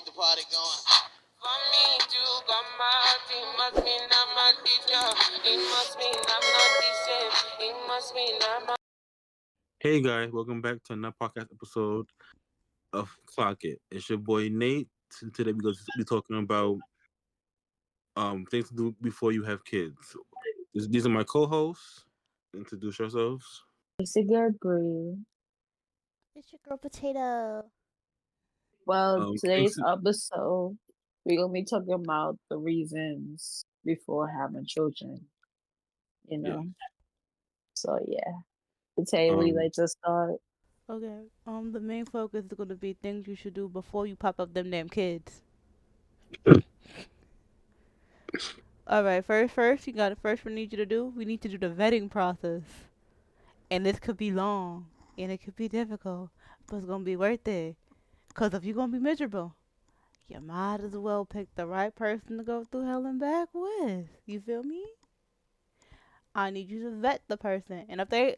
keep the party going. For me to come out, it must mean I'm a teacher. It must mean I'm not decent. It must mean I'm a... Hey guys, welcome back to another podcast episode of ClockitIt. It's your boy Nate. Today we're going to be talking about things to do before you have kids. These are my co-hosts. Introduce yourselves. It's a good breed. It's your girl Potato. Well, today's Casey, episode, we're gonna be talking about the reasons before having children, you yeah. know. So yeah. Potato, would you Um, like to start? Okay. The main focus is gonna be things you should do before you pop up them damn kids. All right. First, you got first. We need you to do. We need to do the vetting process, and this could be long, and it could be difficult, but it's gonna be worth it. Cause if you're gonna be miserable, you might as well pick the right person to go through hell and back with. You feel me? I need you to vet the person, and if they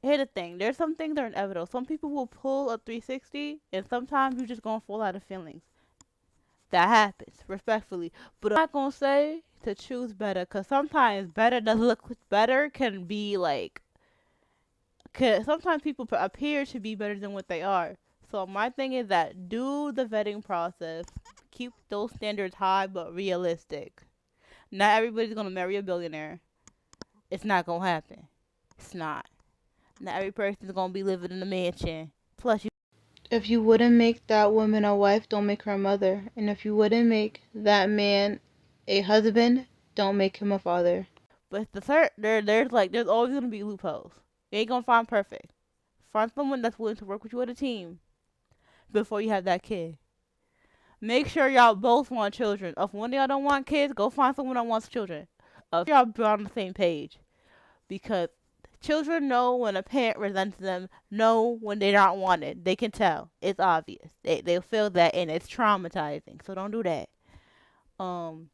here's the thing. There's some things that are inevitable. Some people will pull a 360, and sometimes you're just gonna fall out of feelings. That happens, respectfully. But I'm not gonna say to choose better, cause sometimes better doesn't look better. Can be like, cause sometimes people appear to be better than what they are. So my thing is that do the vetting process. Keep those standards high but realistic. Not everybody's gonna marry a billionaire. It's not gonna happen. It's not. Not every person's gonna be living in a mansion. Plus, if you wouldn't make that woman a wife, don't make her a mother. And if you wouldn't make that man a husband, don't make him a father. But there's always gonna be loopholes. You ain't gonna find perfect. Find someone that's willing to work with you as a team before you have that kid. Make sure y'all both want children. If one of y'all don't want kids, go find someone that wants children. If y'all be on the same page, because children know when a parent resents them, know when they're not wanted. They can tell. It's obvious. They'll feel that, and it's traumatizing. So don't do that. Um,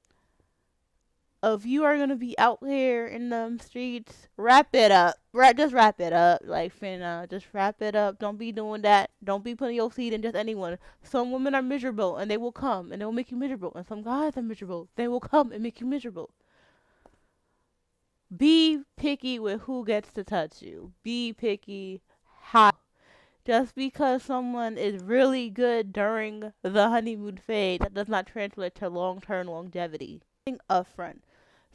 if you are gonna be out here in the streets, wrap it up. Just wrap it up. Like finna, just wrap it up. Don't be doing that. Don't be putting your seed in just anyone. Some women are miserable, and they will come, and they will make you miserable. And some guys are miserable. They will come and make you miserable. Be picky with who gets to touch you. Be picky how. Just because someone is really good during the honeymoon phase, that does not translate to long-term longevity. Upfront.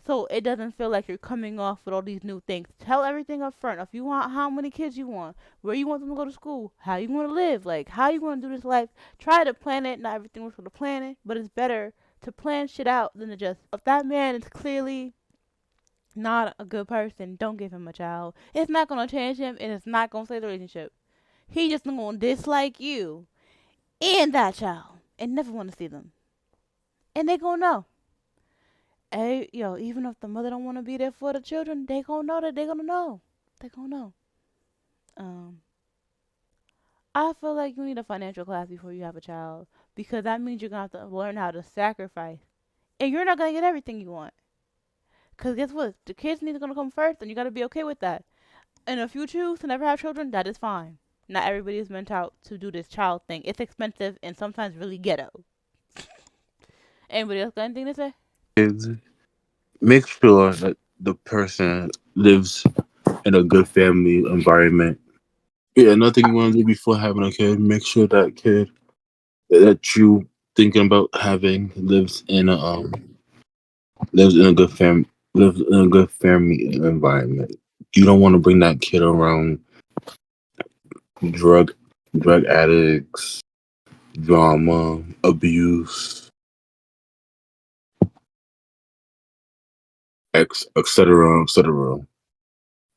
So it doesn't feel like you're coming off with all these new things. Tell everything up front. If you want how many kids you want, where you want them to go to school, how you want to live, like how you want to do this life. Try to plan it. Not everything works with the planning, but it's better to plan shit out than to just. If that man is clearly not a good person, don't give him a child. It's not gonna change him, and it's not gonna save the relationship. He just gonna dislike you and that child, and never want to see them. And they gonna know. Hey, yo, even if the mother don't want to be there for the children, they gonna know that they gonna know. They gonna know. Um, I feel like you need a financial class before you have a child because that means you're gonna have to learn how to sacrifice, and you're not gonna get everything you want. Cause guess what? The kids need to gonna come first, and you gotta be okay with that. And if you choose to never have children, that is fine. Not everybody is meant out to do this child thing. It's expensive and sometimes really ghetto. Anybody else got anything to say? kids, make sure that the person lives in a good family environment. Yeah, nothing you want to do before having a kid. Make sure that kid that you thinking about having lives in a good family environment. You don't want to bring that kid around drug drug addicts, drama, abuse, etc. etc.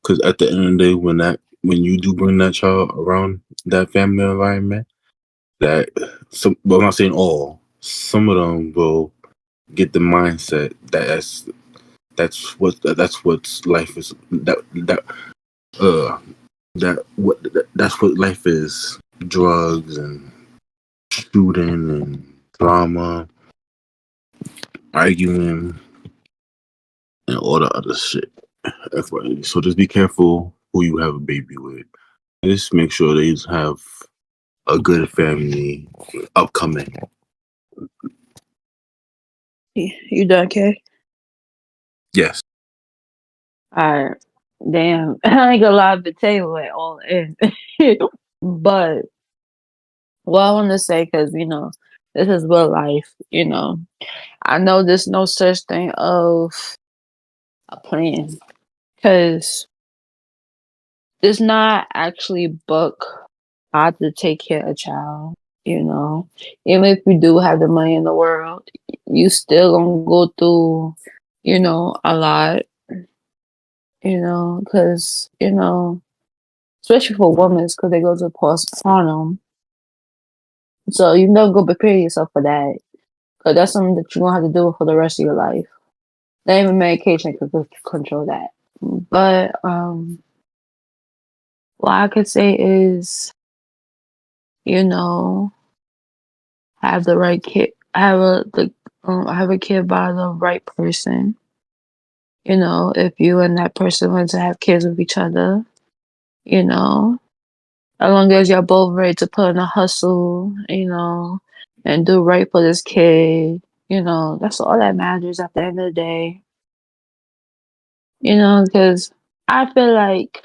Because at the end of the day, when you do bring that child around that family environment, that I'm not saying all, some of them will get the mindset that that's what life is. Uh that's what life is. Drugs and shooting and drama, arguing, and all the other shit. So just be careful who you have a baby with. Just make sure they have a good family upcoming. You done, okay? Yes. Alright. Damn. I ain't gonna lie, the table at all in. But what I want to say, because, this is real life. I know there's no such thing of a plan. Because it's not actually book how to take care of a child, you know. Even if you do have the money in the world, you still gonna go through, a lot, because, especially for women, because they go to postpartum. So you never go prepare yourself for that, because that's something that you're gonna have to do for the rest of your life. Not even medication can control that. But what I could say is, you know, have the right kid, have a kid by the right person. If you and that person want to have kids with each other, you know, as long as you're both ready to put in a hustle, and do right for this kid, that's all that matters at the end of the day. Because I feel like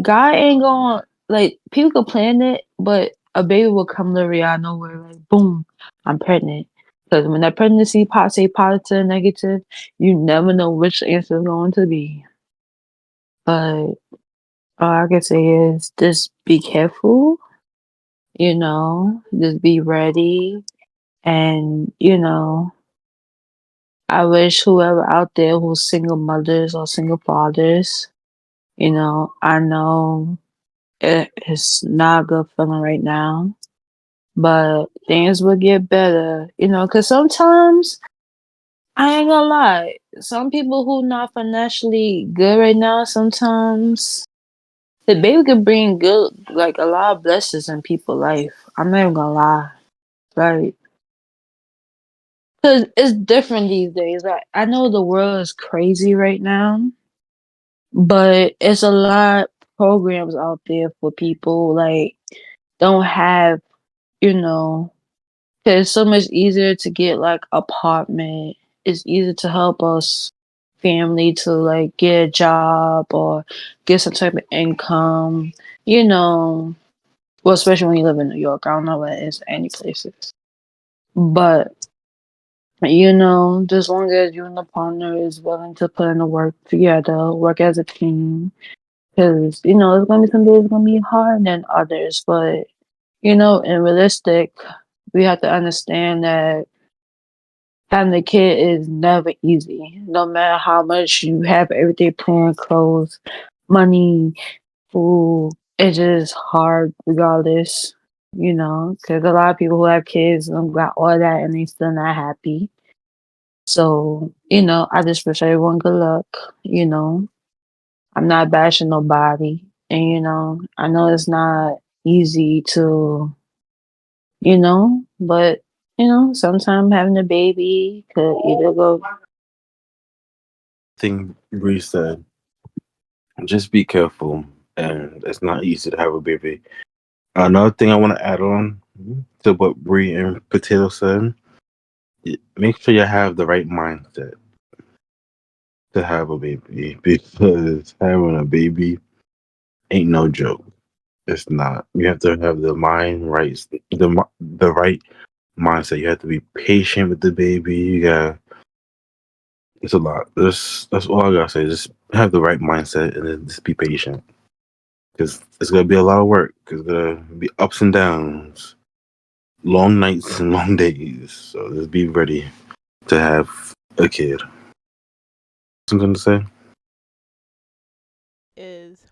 God ain't going like people can plan it, but a baby will come literally out of nowhere, like boom, I'm pregnant. Because when that pregnancy say positive, negative, you never know which answer is going to be. But all I can say is just be careful, just be ready. And, I wish whoever out there who's single mothers or single fathers, I know it's not a good feeling right now, but things will get better, because sometimes I ain't gonna lie, some people who not financially good right now, sometimes the baby can bring good, like a lot of blessings in people's life. I'm not even gonna lie, right? Because it's different these days. Like I know the world is crazy right now, but it's a lot programs out there for people like don't have, you know, because it's so much easier to get like apartment. It's easier to help us family to like get a job or get some type of income, you know. Well, especially when you live in New York. I don't know what it is any places. But just long as you and the partner is willing to put in the work together, work as a team. Because, it's gonna be some days gonna be harder than others, but in realistic, we have to understand that having a kid is never easy. No matter how much you have everything planned, clothes, money, food, it's just hard regardless. Because a lot of people who have kids got all that and they still not happy. So, I just wish everyone good luck. You know, I'm not bashing nobody. And, I know it's not easy to but sometimes having a baby could either go. Thing Bree said, just be careful, and it's not easy to have a baby. Another thing I want to add on to what Bree and Potato said, make sure you have the right mindset to have a baby because having a baby ain't no joke. It's not. You have to have the mind right, the right mindset. You have to be patient with the baby. You got it's a lot. That's all I gotta say. Just have the right mindset and then just be patient because it's gonna be a lot of work. Cause it's gonna be ups and downs, long nights and long days. So just be ready to have a kid. What's I'm gonna say? Is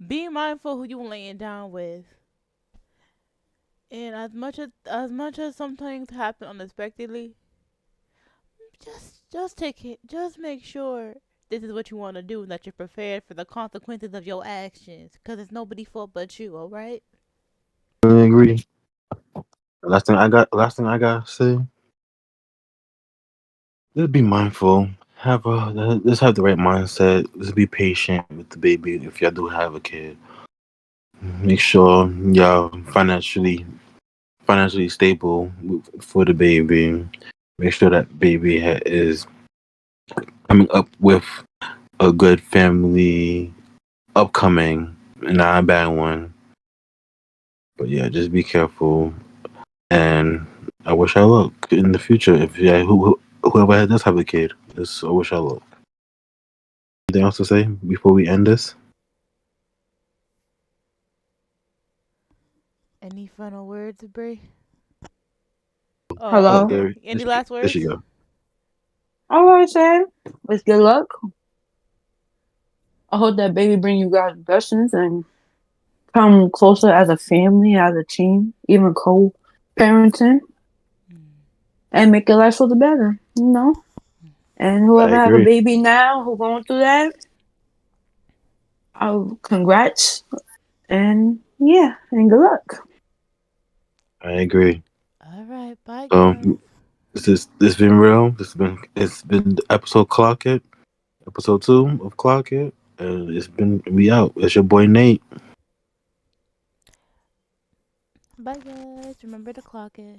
be mindful who you laying down with. And as much as some things happen unexpectedly, just take it. Just make sure this is what you want to do and that you're prepared for the consequences of your actions. Cause it's nobody's fault but you. All right. I agree. Last thing I gotta say. Just be mindful. Just have the right mindset. Just be patient with the baby if y'all do have a kid. Make sure y'all financially financially stable for the baby. Make sure that baby is coming up with a good family upcoming, not a bad one. But yeah, just be careful. And I wish I luck in the future. If yeah, whoever does have a kid, just I wish I luck. Anything else to say before we end this? Any final words, Bray? Oh, Hello. there, Any last there she words? go. All I said was good luck. I hope that baby bring you guys blessings and come closer as a family, as a team, even co-parenting, and make your life for the better. You know. And I whoever have a agree. baby now who going through that, congrats and yeah, and good luck. I agree. All right, bye, So girls. this been real. It's been episode Clock It, episode 2 of Clock It, and it's been we out. It's your boy Nate. Bye, guys. Remember to clock it.